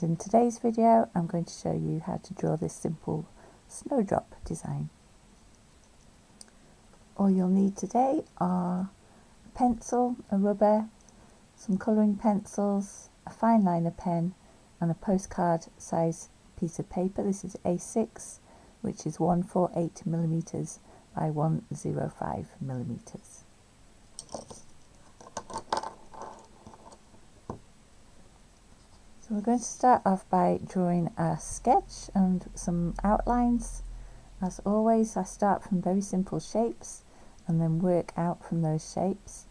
In today's video, I'm going to show you how to draw this simple snowdrop design. All you'll need today are a pencil, a rubber, some colouring pencils, a fine liner pen and a postcard size piece of paper. This is A6, which is 148 millimeters by 105 millimeters. So we're going to start off by drawing a sketch and some outlines. As always, I start from very simple shapes and then work out from those shapes.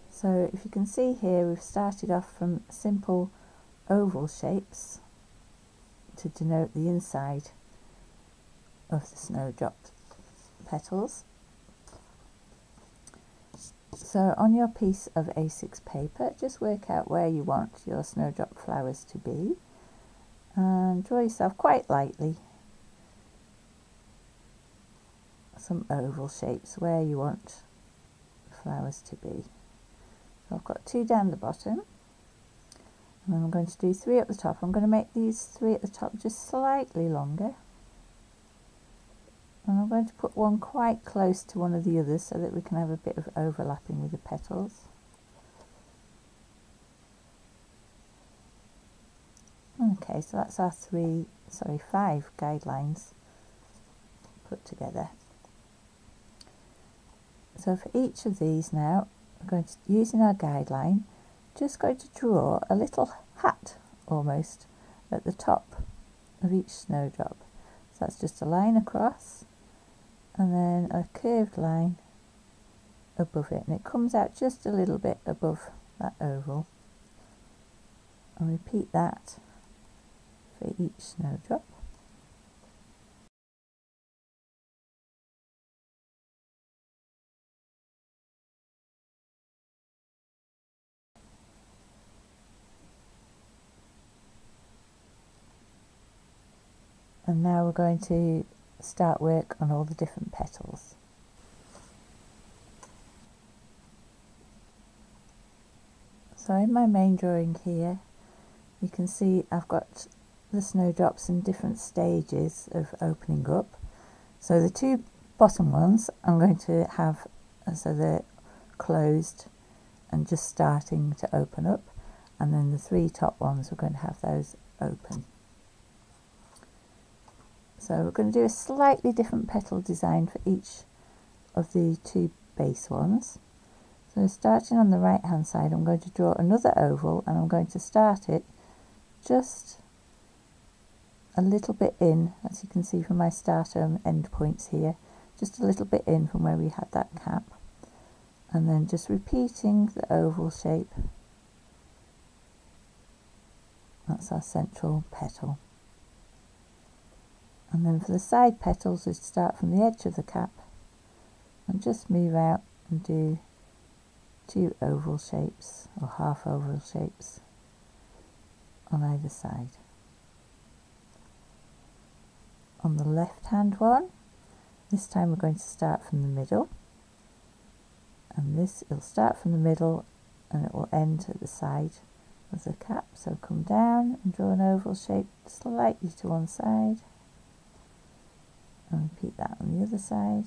So if you can see here, we've started off from simple oval shapes to denote the inside of the snowdrop petals. So on your piece of A6 paper, just work out where you want your snowdrop flowers to be and draw yourself quite lightly some oval shapes where you want the flowers to be. So I've got 2 down the bottom and I'm going to do 3 at the top. I'm going to make these 3 at the top just slightly longer. And I'm going to put one quite close to one of the others so that we can have a bit of overlapping with the petals. Okay, so that's our 5 guidelines put together. So for each of these now, we're going to, using our guideline, just going to draw a little hat almost at the top of each snowdrop. So that's just a line across and then a curved line above it, and it comes out just a little bit above that oval, and repeat that for each snowdrop. And now we're going to start work on all the different petals. So in my main drawing here, you can see I've got the snowdrops in different stages of opening up. So the 2 bottom ones I'm going to have, so they're closed and just starting to open up, and then the 3 top ones we're going to have those open. So we're going to do a slightly different petal design for each of the 2 base ones. So starting on the right hand side, I'm going to draw another oval and I'm going to start it just a little bit in, as you can see from my starter and end points here, just a little bit in from where we had that cap, and then just repeating the oval shape. That's our central petal. And then for the side petals, we start from the edge of the cap and just move out and do 2 oval shapes or half oval shapes on either side. On the left hand one, this time we're going to start from the middle, and this will start from the middle and it will end at the side of the cap. So come down and draw an oval shape slightly to one side, and repeat that on the other side.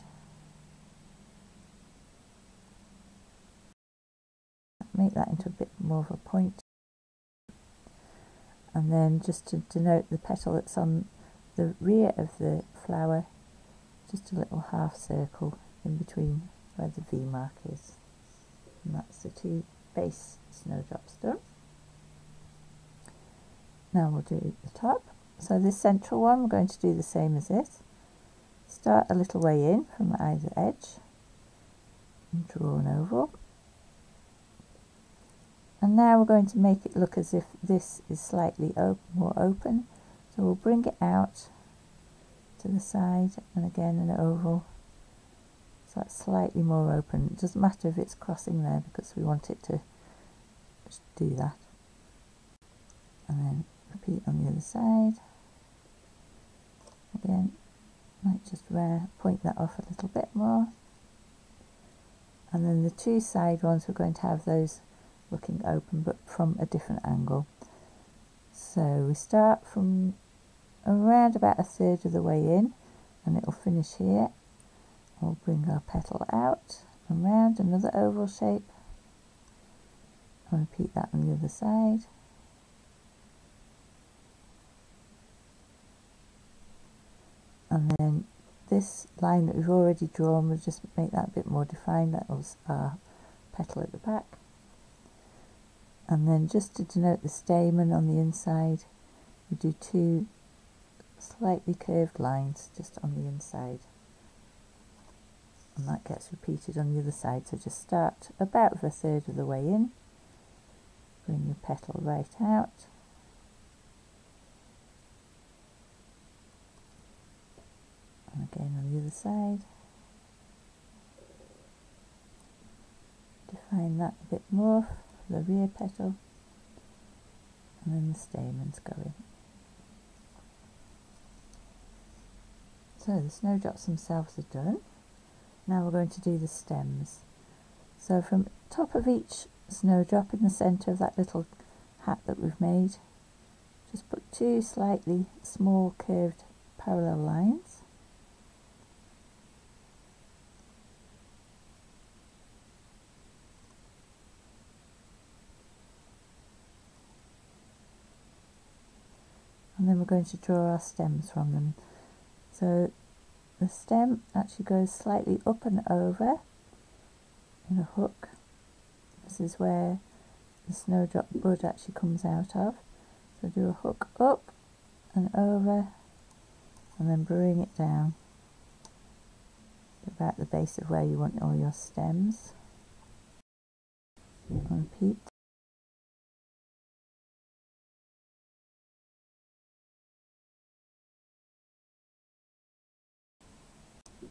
Make that into a bit more of a point, and then just to denote the petal that's on the rear of the flower, just a little half circle in between where the V mark is, and that's the 2 base snowdrops done. Now we'll do the top. So this central one, we're going to do the same as this. Start a little way in from either edge and draw an oval. And now we're going to make it look as if this is slightly more open. So we'll bring it out to the side and again an oval. So that's slightly more open. It doesn't matter if it's crossing there because we want it to just do that. And then repeat on the other side. Again, might just point that off a little bit more. And then the 2 side ones, we're going to have those looking open but from a different angle. So we start from around about a third of the way in, and it'll finish here. We'll bring our petal out and round another oval shape, and repeat that on the other side. And then this line that we've already drawn, we'll just make that a bit more defined. That was our petal at the back. And then just to denote the stamen on the inside, we do two slightly curved lines just on the inside. And that gets repeated on the other side. So just start about a third of the way in, bring the petal right out, and again on the other side. Define that a bit more for the rear petal, and then the stamens go in. So the snowdrops themselves are done. Now we're going to do the stems. So from top of each snowdrop, in the centre of that little hat that we've made, just put two slightly small curved parallel lines. And then we're going to draw our stems from them. So the stem actually goes slightly up and over in a hook. This is where the snowdrop bud actually comes out of. So do a hook up and over, and then bring it down to about the base of where you want all your stems. And repeat.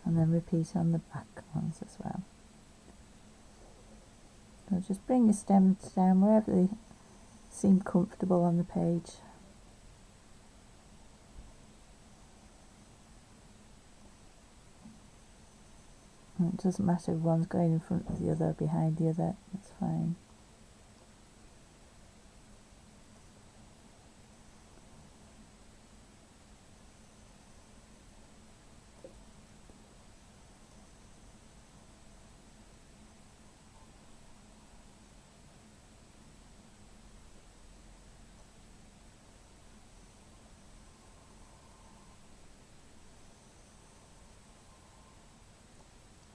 And then repeat on the back ones as well. So just bring your stems down wherever they seem comfortable on the page. And it doesn't matter if one's going in front of the other or behind the other, that's fine.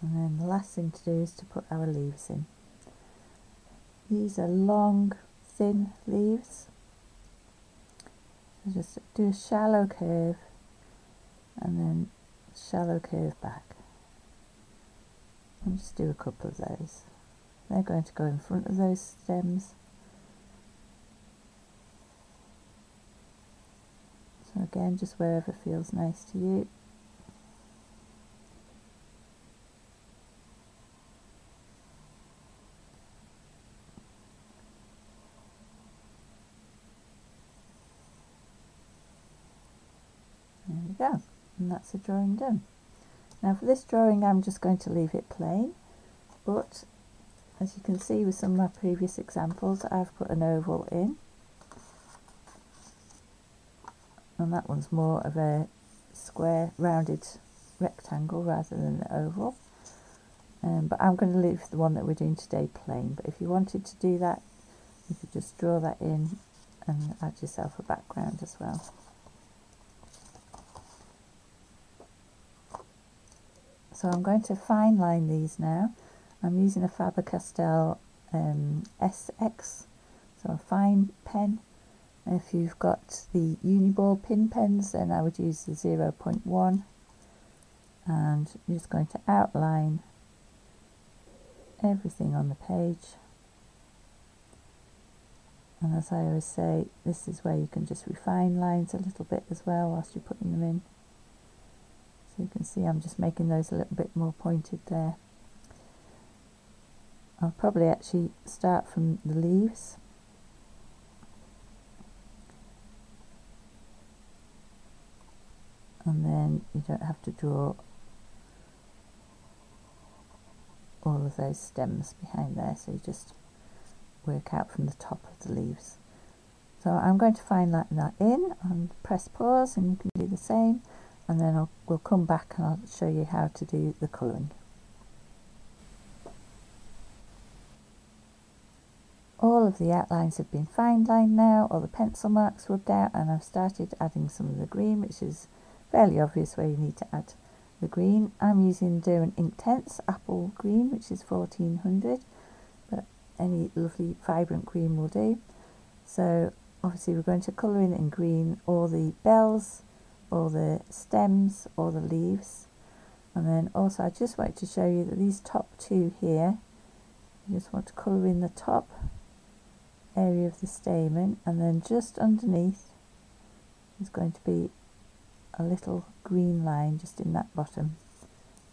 And then the last thing to do is to put our leaves in. These are long, thin leaves. So just do a shallow curve and then shallow curve back. And just do a couple of those. They're going to go in front of those stems. So again, just wherever feels nice to you. There we go, and that's the drawing done. Now for this drawing I'm just going to leave it plain, but as you can see with some of my previous examples, I've put an oval in, and that one's more of a square rounded rectangle rather than an oval, but I'm going to leave the one that we're doing today plain. But if you wanted to do that, you could just draw that in and add yourself a background as well. So I'm going to fine line these now. I'm using a Faber-Castell SX, so a fine pen. If you've got the Uniball pin pens, then I would use the 0.1, and I'm just going to outline everything on the page. And as I always say, this is where you can just refine lines a little bit as well whilst you're putting them in. So you can see I'm just making those a little bit more pointed there. I'll probably actually start from the leaves. And then you don't have to draw all of those stems behind there, so you just work out from the top of the leaves. So I'm going to fine line that in and press pause, and you can do the same, and then we'll come back and I'll show you how to do the colouring. All of the outlines have been fine lined now, all the pencil marks rubbed out, and I've started adding some of the green, which is fairly obvious where you need to add the green. I'm using Derwent Inktense Apple Green, which is 1400, but any lovely vibrant green will do. So obviously we're going to colour in green all the bells, all the stems, all the leaves, and then also I just wanted to show you that these top two here, you just want to colour in the top area of the stamen, and then just underneath is going to be a little green line just in that bottom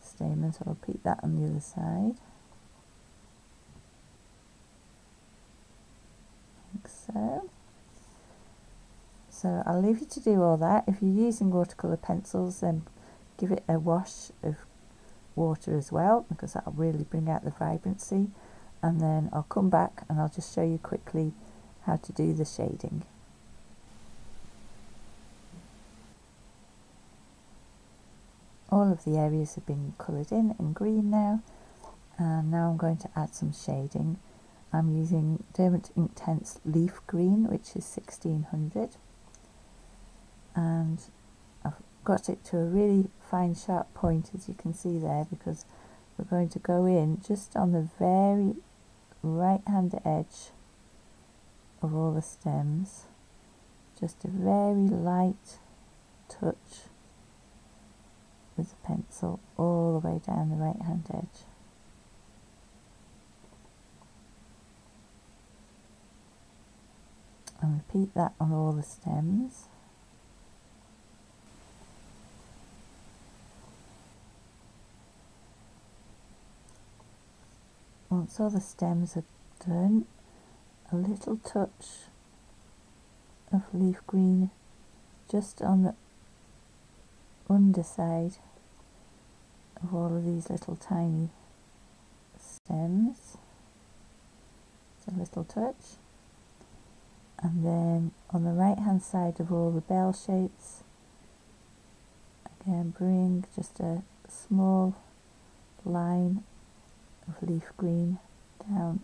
stamen, so I'll repeat that on the other side, like so. So I'll leave you to do all that. If you're using watercolour pencils, then give it a wash of water as well, because that'll really bring out the vibrancy. And then I'll come back and I'll just show you quickly how to do the shading. All of the areas have been coloured in green now, and now I'm going to add some shading. I'm using Derwent Inktense Leaf Green, which is 1600, and I've got it to a really fine sharp point, as you can see there, because we're going to go in just on the very right hand edge of all the stems, just a very light touch with the pencil all the way down the right hand edge. And repeat that on all the stems. Once all the stems are done, a little touch of leaf green just on the underside of all of these little tiny stems, just a little touch, and then on the right hand side of all the bell shapes, again bring just a small line of leaf green down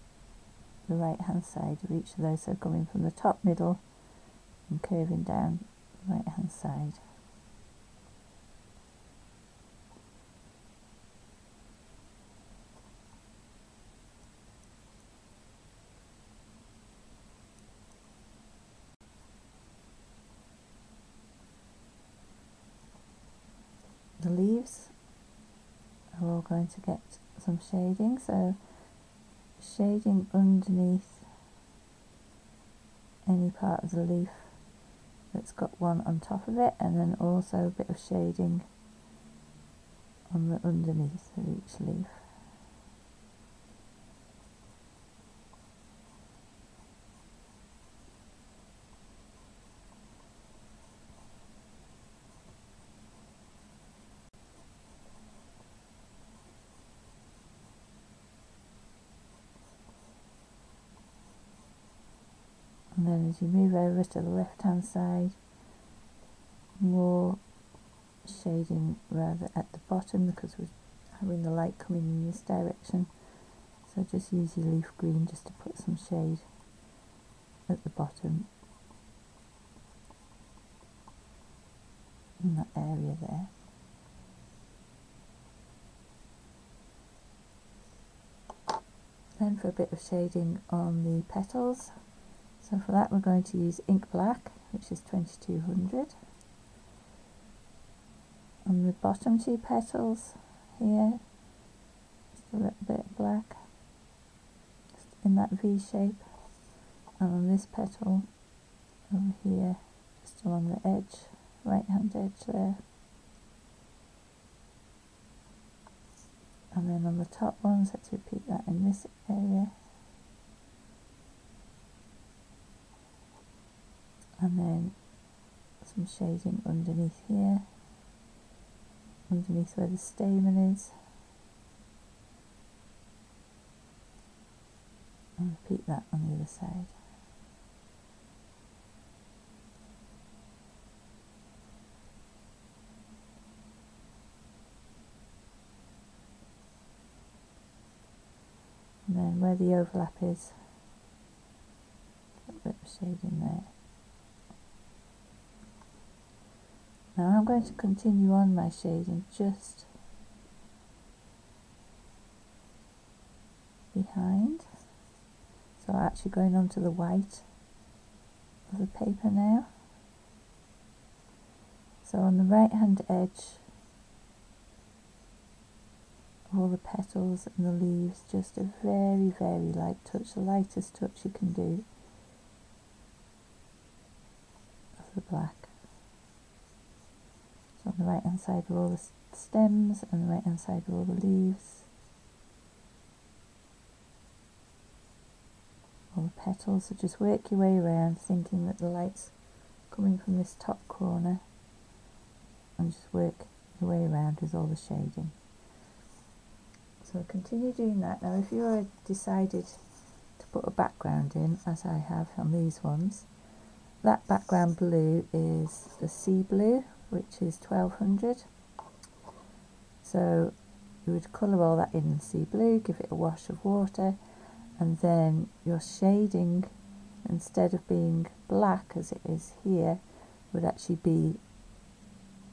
the right hand side of each of those, so coming from the top middle and curving down the right hand side. The leaves are all going to get some shading, so shading underneath any part of the leaf that's got one on top of it, and then also a bit of shading on the underneath of each leaf. And then as you move over to the left hand side, more shading rather at the bottom, because we're having the light coming in this direction, so just use your leaf green just to put some shade at the bottom in that area there. Then for a bit of shading on the petals, so for that we're going to use Ink Black, which is 2200. On the bottom two petals here, just a little bit of black, just in that V shape, and on this petal over here, just along the edge, right hand edge there. And then on the top ones, let's repeat that in this area. And then some shading underneath here, underneath where the stamen is. And repeat that on the other side. And then where the overlap is, a little bit of shade in there. Now I'm going to continue on my shading just behind. So I'm actually going on to the white of the paper now. So on the right hand edge of all the petals and the leaves, just a very, very light touch, the lightest touch you can do of the black. So on the right hand side of all the stems and the right hand side of all the leaves, all the petals. So just work your way around, thinking that the light's coming from this top corner, and just work your way around with all the shading. So continue doing that. Now if you are decided to put a background in, as I have on these ones, that background blue is the sea blue, which is 1200. So you would colour all that in sea blue, give it a wash of water, and then your shading, instead of being black as it is here, would actually be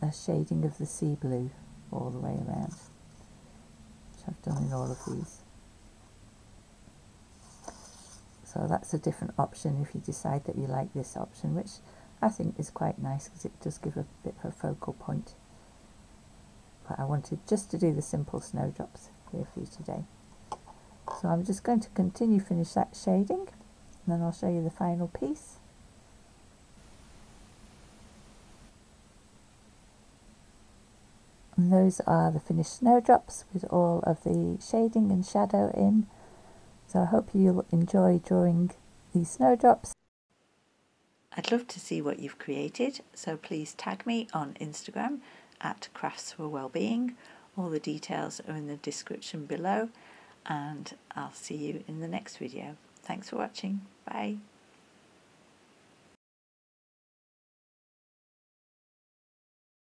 a shading of the sea blue all the way around, which I've done in all of these. So that's a different option if you decide that you like this option, which I think is quite nice because it does give a bit of a focal point. But I wanted just to do the simple snowdrops here for you today. So I'm just going to continue finish that shading, and then I'll show you the final piece. And those are the finished snowdrops with all of the shading and shadow in. So I hope you'll enjoy drawing these snowdrops. I'd love to see what you've created, so please tag me on Instagram at Crafts for Wellbeing. All the details are in the description below, and I'll see you in the next video. Thanks for watching. Bye.